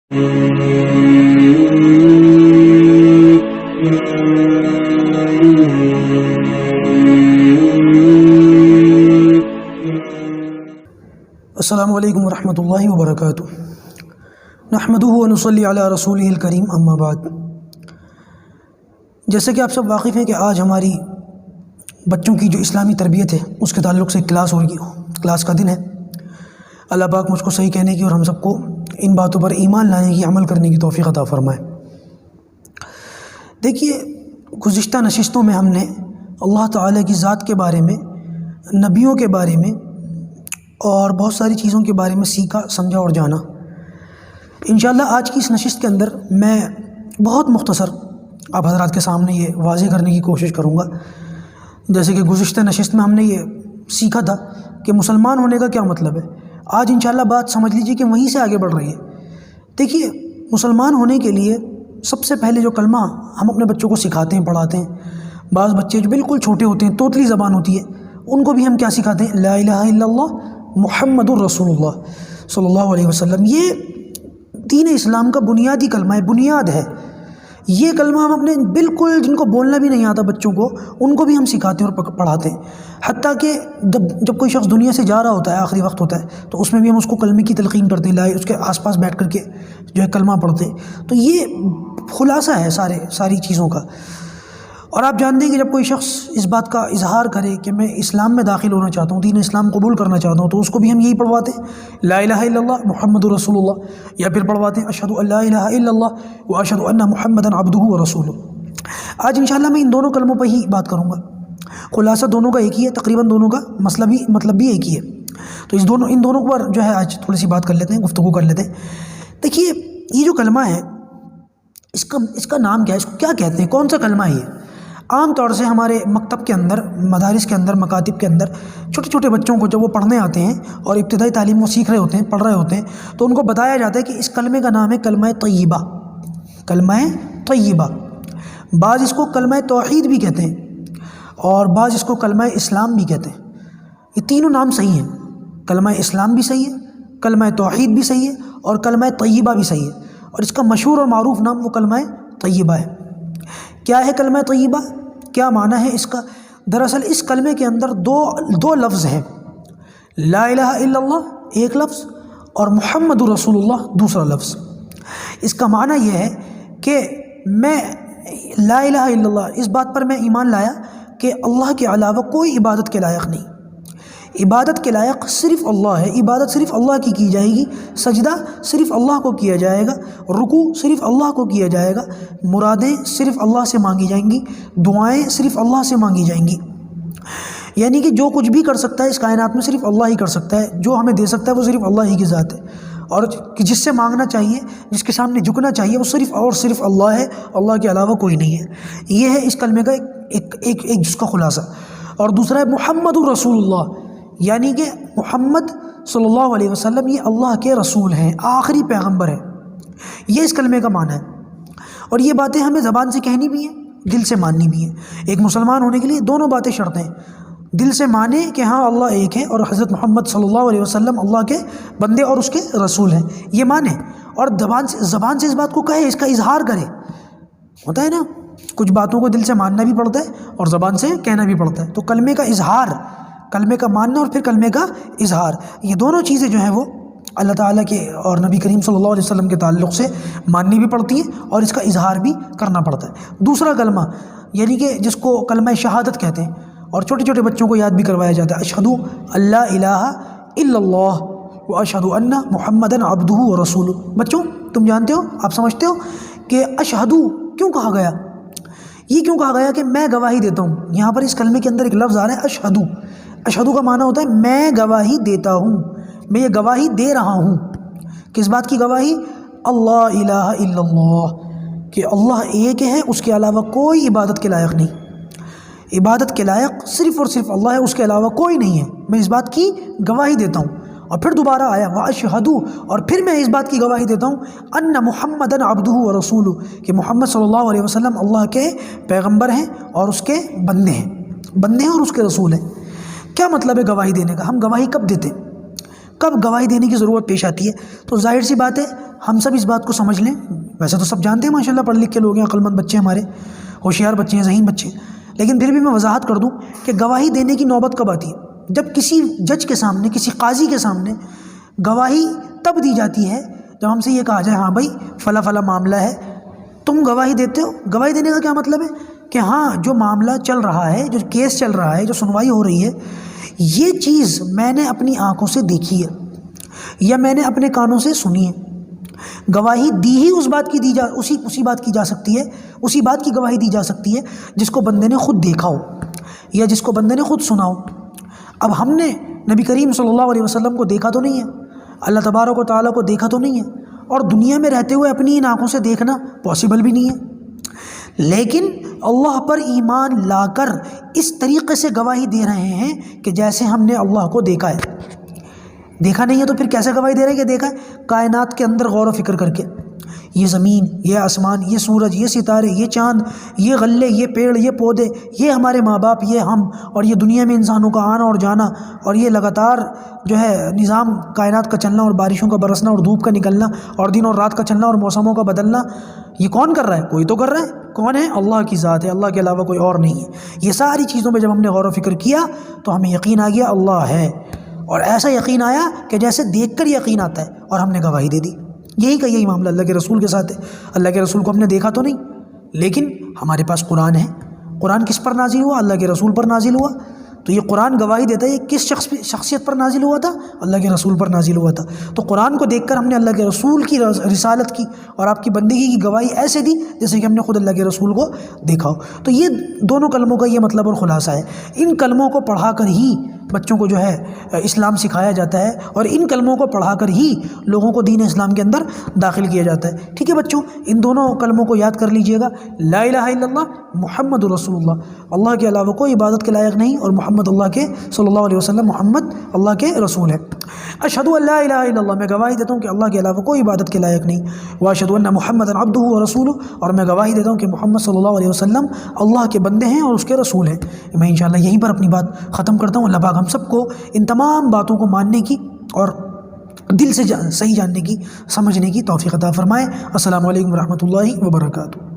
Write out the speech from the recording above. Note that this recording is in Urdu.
السلام علیکم ورحمۃ اللہ وبرکاتہ۔ نحمدہ ونصلی علی رسولہ الکریم، اما بعد۔ جیسے کہ آپ سب واقف ہیں کہ آج ہماری بچوں کی جو اسلامی تربیت ہے اس کے تعلق سے کلاس کا دن ہے۔ اللہ پاک مجھ کو صحیح کہنے کی اور ہم سب کو ان باتوں پر ایمان لانے کی، عمل کرنے کی توفیق عطا فرمائے۔ دیکھیے، گزشتہ نشستوں میں ہم نے اللہ تعالیٰ کی ذات کے بارے میں، نبیوں کے بارے میں اور بہت ساری چیزوں کے بارے میں سیکھا، سمجھا اور جانا۔ انشاءاللہ آج کی اس نشست کے اندر میں بہت مختصر آپ حضرات کے سامنے یہ واضح کرنے کی کوشش کروں گا۔ جیسے کہ گزشتہ نشست میں ہم نے یہ سیکھا تھا کہ مسلمان ہونے کا کیا مطلب ہے۔ آج انشاءاللہ بات سمجھ لیجیے کہ وہیں سے آگے بڑھ رہی ہے۔ دیکھیے، مسلمان ہونے کے لیے سب سے پہلے جو کلمہ ہم اپنے بچوں کو سکھاتے ہیں، پڑھاتے ہیں، بعض بچے جو بالکل چھوٹے ہوتے ہیں، توتلی زبان ہوتی ہے، ان کو بھی ہم کیا سکھاتے ہیں؟ لا الہ الا اللہ محمد الرسول اللہ صلی اللہ علیہ وسلم۔ یہ دین اسلام کا بنیادی کلمہ ہے، بنیاد ہے۔ یہ کلمہ ہم اپنے بالکل جن کو بولنا بھی نہیں آتا بچوں کو، ان کو بھی ہم سکھاتے ہیں اور پڑھاتے ہیں۔ حتیٰ کہ جب کوئی شخص دنیا سے جا رہا ہوتا ہے، آخری وقت ہوتا ہے، تو اس میں بھی ہم اس کو کلمے کی تلقین کرتے ہیں، اس کے آس پاس بیٹھ کر کے جو ہے کلمہ پڑھتے ہیں۔ تو یہ خلاصہ ہے ساری چیزوں کا۔ اور آپ جانتے ہیں کہ جب کوئی شخص اس بات کا اظہار کرے کہ میں اسلام میں داخل ہونا چاہتا ہوں، دین اسلام قبول کرنا چاہتا ہوں، تو اس کو بھی ہم یہی پڑھواتے ہیں، لا الہ الا اللہ محمد رسول اللہ، یا پھر پڑھواتے ہیں اشہد ان لا الہ الا اللہ واشہد ان محمدا عبدہ ورسولہ۔ آج انشاءاللہ میں ان دونوں کلموں پر ہی بات کروں گا۔ خلاصہ دونوں کا ایک ہی ہے، تقریباً دونوں کا مطلب بھی ایک ہی ہے۔ تو ان دونوں پر جو ہے آج تھوڑی سی بات کر لیتے ہیں، گفتگو کر لیتے ہیں۔ دیکھیے، یہ جو کلمہ ہے، اس کا نام کیا ہے، اس کو کیا کہتے ہیں، کون سا کلمہ ہے یہ؟ عام طور سے ہمارے مکتب کے اندر، مدارس کے اندر، مکاتب کے اندر چھوٹے چھوٹے بچوں کو جب وہ پڑھنے آتے ہیں اور ابتدائی تعلیم وہ سیکھ رہے ہوتے ہیں، پڑھ رہے ہوتے ہیں، تو ان کو بتایا جاتا ہے کہ اس کلمے کا نام ہے کلمہ طیبہ۔ کلمہ طیبہ، بعض اس کو کلمہ توحید بھی کہتے ہیں اور بعض اس کو کلمہ اسلام بھی کہتے ہیں۔ یہ تینوں نام صحیح ہیں، کلمہ اسلام بھی صحیح ہے، کلمہ توحید بھی صحیح ہے اور کلمہ طیبہ بھی صحیح ہے۔ اور اس کا مشہور اور معروف نام وہ کلمہ طیبہ ہے۔ کیا ہے کلمہ طیبہ؟ کیا معنی ہے اس کا؟ دراصل اس کلمے کے اندر دو لفظ ہیں، لا الہ الا اللہ ایک لفظ اور محمد رسول اللہ دوسرا لفظ۔ اس کا معنی یہ ہے کہ میں لا الہ الا اللہ، اس بات پر میں ایمان لایا کہ اللہ کے علاوہ کوئی عبادت کے لائق نہیں، عبادت کے لائق صرف اللہ ہے، عبادت صرف اللہ کی جائے گی، سجدہ صرف اللہ کو کیا جائے گا، رکوع صرف اللہ کو کیا جائے گا، مرادیں صرف اللہ سے مانگی جائیں گی، دعائیں صرف اللہ سے مانگی جائیں گی۔ یعنی کہ جو کچھ بھی کر سکتا ہے اس کائنات میں صرف اللہ ہی کر سکتا ہے، جو ہمیں دے سکتا ہے وہ صرف اللہ ہی کی ذات ہے، اور جس سے مانگنا چاہیے، جس کے سامنے جھکنا چاہیے، وہ صرف اللہ ہے، اللہ کے علاوہ کوئی نہیں ہے۔ یہ ہے اس کلمے کا ایک جس کا خلاصہ۔ اور دوسرا ہے محمد رسول اللہ، یعنی کہ محمد صلی اللہ علیہ وسلم یہ اللہ کے رسول ہیں، آخری پیغمبر ہیں۔ یہ اس کلمے کا معنی ہے۔ اور یہ باتیں ہمیں زبان سے کہنی بھی ہیں، دل سے ماننی بھی ہیں۔ ایک مسلمان ہونے کے لیے دونوں باتیں شرط ہیں، دل سے مانے کہ ہاں اللہ ایک ہے اور حضرت محمد صلی اللہ علیہ وسلم اللہ کے بندے اور اس کے رسول ہیں، یہ مانے، اور زبان سے اس بات کو کہے، اس کا اظہار کرے۔ ہوتا ہے نا، کچھ باتوں کو دل سے ماننا بھی پڑتا ہے اور زبان سے کہنا بھی پڑتا ہے۔ تو کلمے کا اظہار، کلمے کا ماننا اور پھر کلمے کا اظہار، یہ دونوں چیزیں جو ہیں وہ اللہ تعالیٰ کے اور نبی کریم صلی اللہ علیہ وسلم کے تعلق سے ماننی بھی پڑتی ہیں اور اس کا اظہار بھی کرنا پڑتا ہے۔ دوسرا کلمہ، یعنی کہ جس کو کلمہ شہادت کہتے ہیں اور چھوٹے چھوٹے بچوں کو یاد بھی کروایا جاتا ہے، اشہد ان لا الہ الا اللہ واشہد ان محمدا عبدہ ورسولہ۔ بچوں، تم جانتے ہو، آپ سمجھتے ہو کہ اشہد کیوں کہا گیا؟ یہ کیوں کہا گیا کہ میں گواہی دیتا ہوں؟ یہاں پر اس کلمے کے اندر ایک لفظ آ رہا ہے اشہد۔ اشہد کا معنی ہوتا ہے میں گواہی دیتا ہوں، میں یہ گواہی دے رہا ہوں۔ کس بات کی گواہی؟ اللہ الہ الا اللہ، کہ اللہ ایک ہے، اس کے علاوہ کوئی عبادت کے لائق نہیں، عبادت کے لائق صرف اور صرف اللہ ہے، اس کے علاوہ کوئی نہیں ہے، میں اس بات کی گواہی دیتا ہوں۔ اور پھر دوبارہ آیا واشہد، اور پھر میں اس بات کی گواہی دیتا ہوں ان محمدً عبدہ ورسولہ، کہ محمد صلی اللہ علیہ وسلم اللہ کے پیغمبر ہیں اور اس کے بندے ہیں اور اس کے رسول ہیں۔ کیا مطلب ہے گواہی دینے کا؟ ہم گواہی کب دیتے ہیں؟ کب گواہی دینے کی ضرورت پیش آتی ہے؟ تو ظاہر سی بات ہے ہم سب اس بات کو سمجھ لیں، ویسے تو سب جانتے ہیں ماشاءاللہ پڑھ لکھ کے لوگ ہیں، عقل مند بچے ہمارے، ہوشیار بچے ہیں، ذہین بچے ہیں، لیکن پھر بھی میں وضاحت کر دوں کہ گواہی دینے کی نوبت کب آتی ہے؟ جب کسی جج کے سامنے، کسی قاضی کے سامنے گواہی تب دی جاتی ہے جب ہم سے یہ کہا جائے ہاں بھائی فلاں فلاں معاملہ ہے، تم گواہی دیتے ہو۔ گواہی دینے کا کیا مطلب ہے کہ ہاں جو معاملہ چل رہا ہے، جو کیس چل رہا ہے، جو سنوائی ہو رہی ہے، یہ چیز میں نے اپنی آنکھوں سے دیکھی ہے یا میں نے اپنے کانوں سے سنی ہے۔ گواہی دی ہی اسی بات کی جا سکتی ہے، اسی بات کی گواہی دی جا سکتی ہے جس کو بندے نے خود دیکھا ہو یا جس کو بندے نے خود سنا ہو۔ اب ہم نے نبی کریم صلی اللہ علیہ وسلم کو دیکھا تو نہیں ہے، اللہ تبارک و تعالیٰ کو دیکھا تو نہیں ہے، اور دنیا میں رہتے ہوئے اپنی ان آنکھوں سے دیکھنا پاسبل بھی نہیں ہے، لیکن اللہ پر ایمان لا کر اس طریقے سے گواہی دے رہے ہیں کہ جیسے ہم نے اللہ کو دیکھا ہے۔ دیکھا نہیں ہے تو پھر کیسے گواہی دے رہے ہیں کہ دیکھا ہے؟ کائنات کے اندر غور و فکر کر کے، یہ زمین، یہ آسمان، یہ سورج، یہ ستارے، یہ چاند، یہ غلے، یہ پیڑ، یہ پودے، یہ ہمارے ماں باپ، یہ ہم، اور یہ دنیا میں انسانوں کا آنا اور جانا، اور یہ لگاتار جو ہے نظام کائنات کا چلنا، اور بارشوں کا برسنا، اور دھوپ کا نکلنا، اور دن اور رات کا چلنا، اور موسموں کا بدلنا، یہ کون کر رہا ہے؟ کوئی تو کر رہا ہے۔ کون ہے؟ اللہ کی ذات ہے، اللہ کے علاوہ کوئی اور نہیں ہے۔ یہ ساری چیزوں پہ جب ہم نے غور و فکر کیا تو ہمیں یقین آ گیا اللہ ہے، اور ایسا یقین آیا کہ جیسے دیکھ کر یقین آتا ہے، اور ہم نے گواہی دے دی۔ یہی معاملہ اللہ کے رسول کے ساتھ ہے۔ اللہ کے رسول کو ہم نے دیکھا تو نہیں، لیکن ہمارے پاس قرآن ہے۔ قرآن کس پر نازل ہوا؟ اللہ کے رسول پر نازل ہوا۔ تو یہ قرآن گواہی دیتا ہے یہ کس شخصیت پر نازل ہوا تھا؟ اللہ کے رسول پر نازل ہوا تھا۔ تو قرآن کو دیکھ کر ہم نے اللہ کے رسول کی رسالت کی اور آپ کی بندگی کی گواہی ایسے دی جیسے کہ ہم نے خود اللہ کے رسول کو دیکھا ہو۔ تو یہ دونوں کلموں کا یہ مطلب اور خلاصہ ہے۔ ان کلموں کو پڑھا کر ہی بچوں کو جو ہے اسلام سکھایا جاتا ہے، اور ان کلموں کو پڑھا کر ہی لوگوں کو دین اسلام کے اندر داخل کیا جاتا ہے۔ ٹھیک ہے بچوں، ان دونوں کلموں کو یاد کر لیجئے گا، لا الہ الا اللہ محمد رسول اللہ، اللہ کے علاوہ کوئی عبادت کے لائق نہیں، اور محمد اللہ کے صلی اللہ علیہ وسلم محمد اللہ کے رسول ہے۔ اشہد ان لا الہ الا اللہ، میں گواہی دیتا ہوں کہ اللہ کے علاوہ کوئی عبادت کے لائق نہیں، واشہد ان محمدا عبدہ ورسولہ، اور میں گواہی دیتا ہوں کہ محمد صلی اللہ علیہ وسلم اللہ کے بندے ہیں اور اس کے رسول ہیں۔ میں انشاءاللہ یہیں پر اپنی بات ختم کرتا ہوں۔ اللہ پاک ہم سب کو ان تمام باتوں کو ماننے کی اور دل سے صحیح جاننے کی، سمجھنے کی توفیق عطا فرمائے۔ السلام علیکم ورحمۃ اللہ وبرکاتہ۔